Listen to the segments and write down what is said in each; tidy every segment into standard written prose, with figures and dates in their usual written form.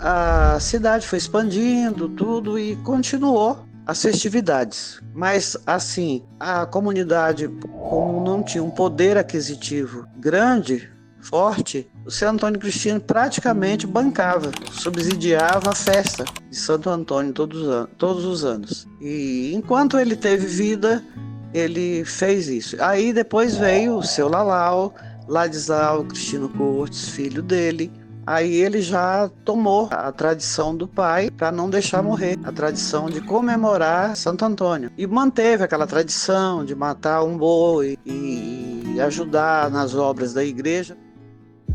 a cidade foi expandindo tudo e continuou as festividades. Mas assim, a comunidade, como não tinha um poder aquisitivo grande, forte, o Santo Antônio Cristino praticamente bancava, subsidiava a festa de Santo Antônio todos os anos. E enquanto ele teve vida, ele fez isso. Aí depois veio o seu Lalau, Ladislau Cristino Cortes, filho dele. Aí ele já tomou a tradição do pai para não deixar morrer, a tradição de comemorar Santo Antônio. E manteve aquela tradição de matar um boi e ajudar nas obras da igreja.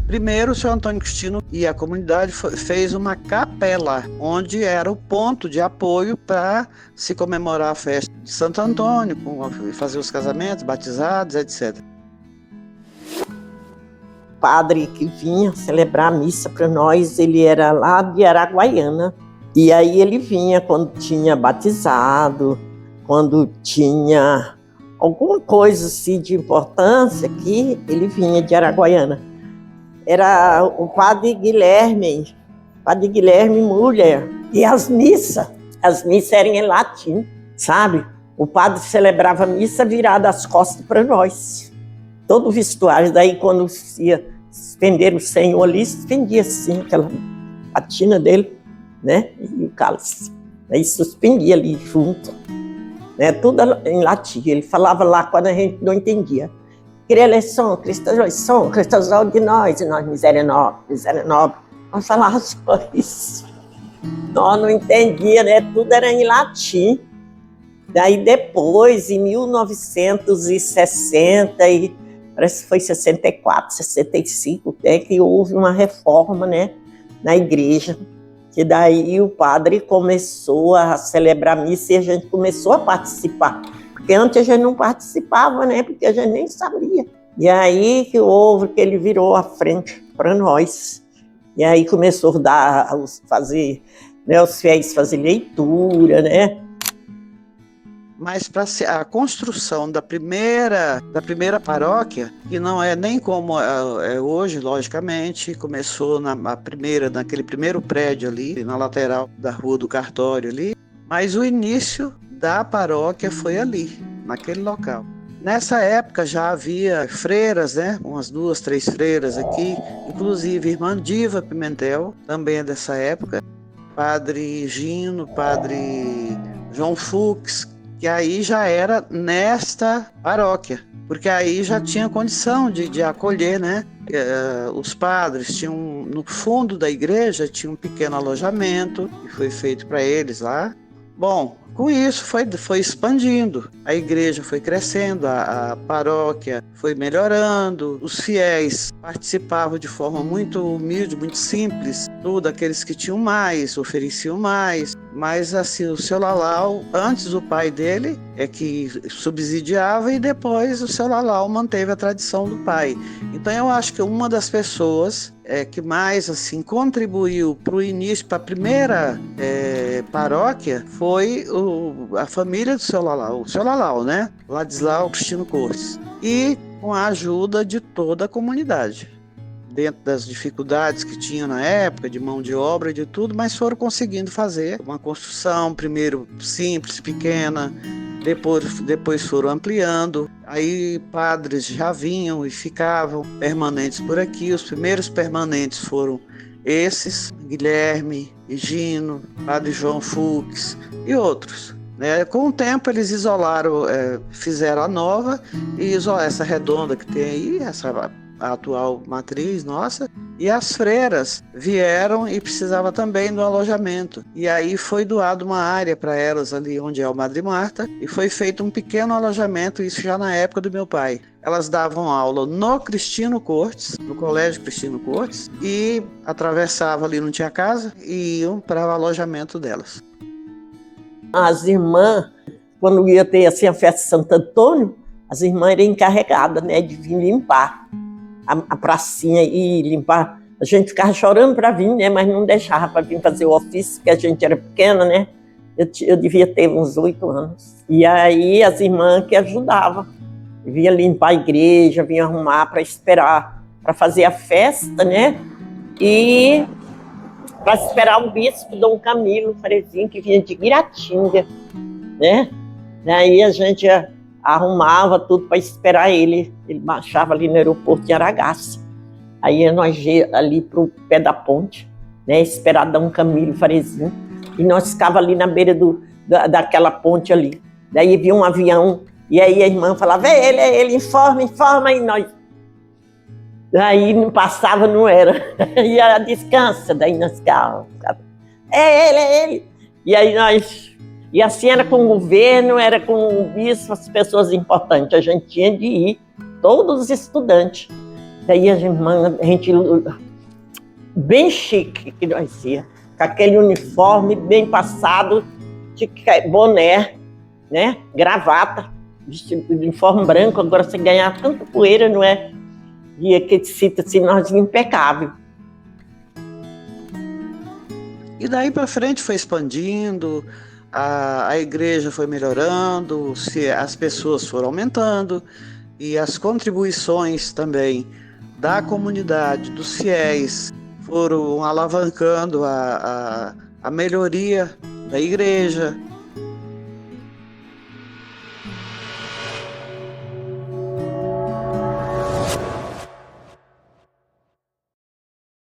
Primeiro, o Sr. Antônio Cristino e a comunidade fez uma capela, onde era o ponto de apoio para se comemorar a festa de Santo Antônio, fazer os casamentos, batizados, etc. O padre que vinha celebrar a missa para nós, ele era lá de Araguaiana. E aí ele vinha quando tinha batizado, quando tinha alguma coisa assim de importância aqui, ele vinha de Araguaiana. Era o padre Guilherme Müller. E as missas eram em latim, sabe? O padre celebrava a missa virada as costas para nós. Todo o vestuário, daí quando ia estender o Senhor ali, suspendia assim, aquela patina dele, né? E o cálice. Aí suspendia ali junto, né? Tudo em latim. Ele falava lá quando a gente não entendia. Queria eleção, Cristo de nós, e nós miséria nobre. Nós falávamos só isso. Nós não entendia, né? Tudo era em latim. Daí depois, em 1960, parece que foi 64, 65, é que houve uma reforma, né, na igreja. Que daí o padre começou a celebrar a missa e a gente começou a participar. Porque antes a gente não participava, né? Porque a gente nem sabia. E aí que ele virou a frente para nós. E aí começou a fazer, né, os fiéis fazer leitura, né? Mas para a construção da primeira paróquia, que não é nem como é hoje, logicamente, começou naquele primeiro prédio ali, na lateral da Rua do Cartório ali, mas o início da paróquia foi ali, naquele local. Nessa época já havia freiras, né? Umas 2, 3 freiras aqui, inclusive irmã Diva Pimentel, também é dessa época, padre Gino, padre João Fux, que aí já era nesta paróquia, porque aí já tinha condição de acolher, né? Os padres tinham, no fundo da igreja, tinha um pequeno alojamento que foi feito para eles lá. Bom, com isso foi expandindo, a igreja foi crescendo, a paróquia foi melhorando, os fiéis participavam de forma muito humilde, muito simples, tudo, aqueles que tinham mais, ofereciam mais, mas assim, o seu Lalau, antes o pai dele é que subsidiava e depois o seu Lalau manteve a tradição do pai. Então eu acho que uma das pessoas que mais assim contribuiu para o início, para a primeira paróquia, foi a família do seu Lalau, o seu Lalau, né? Ladislau Cristino Cortes. E com a ajuda de toda a comunidade, dentro das dificuldades que tinha na época, de mão de obra e de tudo, mas foram conseguindo fazer uma construção, primeiro simples, pequena, depois foram ampliando, aí padres já vinham e ficavam permanentes por aqui. Os primeiros permanentes foram esses, Guilherme, Gino, padre João Fux e outros. Com o tempo eles isolaram, fizeram a nova e essa redonda que tem aí, a atual matriz nossa, e as freiras vieram e precisava também do alojamento. E aí foi doado uma área para elas ali onde é o Madre Marta e foi feito um pequeno alojamento, isso já na época do meu pai. Elas davam aula no Cristino Cortes, no Colégio Cristino Cortes, e atravessavam ali, não tinha casa, e iam para o alojamento delas. As irmãs, quando ia ter assim, a festa de Santo Antônio, as irmãs eram encarregadas, né, de vir limpar a pracinha e limpar. A gente ficava chorando para vir, né, mas não deixava para vir fazer o ofício, porque a gente era pequena, né? Eu devia ter uns 8 anos. E aí as irmãs que ajudavam. Vinha limpar a igreja, vinha arrumar para esperar, para fazer a festa, né? E para esperar o bispo Dom Camilo Frezinho, que vinha de Guiratinga, né? Daí a gente arrumava tudo para esperar ele. Ele baixava ali no aeroporto de Aragaça. Aí nós ia ali para o pé da ponte, né? Esperar Dom Camilo Frezinho. E nós ficava ali na beira daquela ponte ali. Daí vinha um avião, e aí a irmã falava, é ele, informa, e nós... Daí não passava, não era. E ela descansa, daí nós ficávamos. É ele. E aí nós... E assim era com o governo, era com o bispo, as pessoas importantes. A gente tinha de ir, todos os estudantes. Daí a gente bem chique que nós ia, com aquele uniforme bem passado, de boné, né? Gravata, uniforme branco. Agora você ganhar tanta poeira, não é? E aquele sítio assim, nós impecável. E daí para frente foi expandindo, a igreja foi melhorando, as pessoas foram aumentando e as contribuições também da comunidade, dos fiéis, foram alavancando a melhoria da igreja.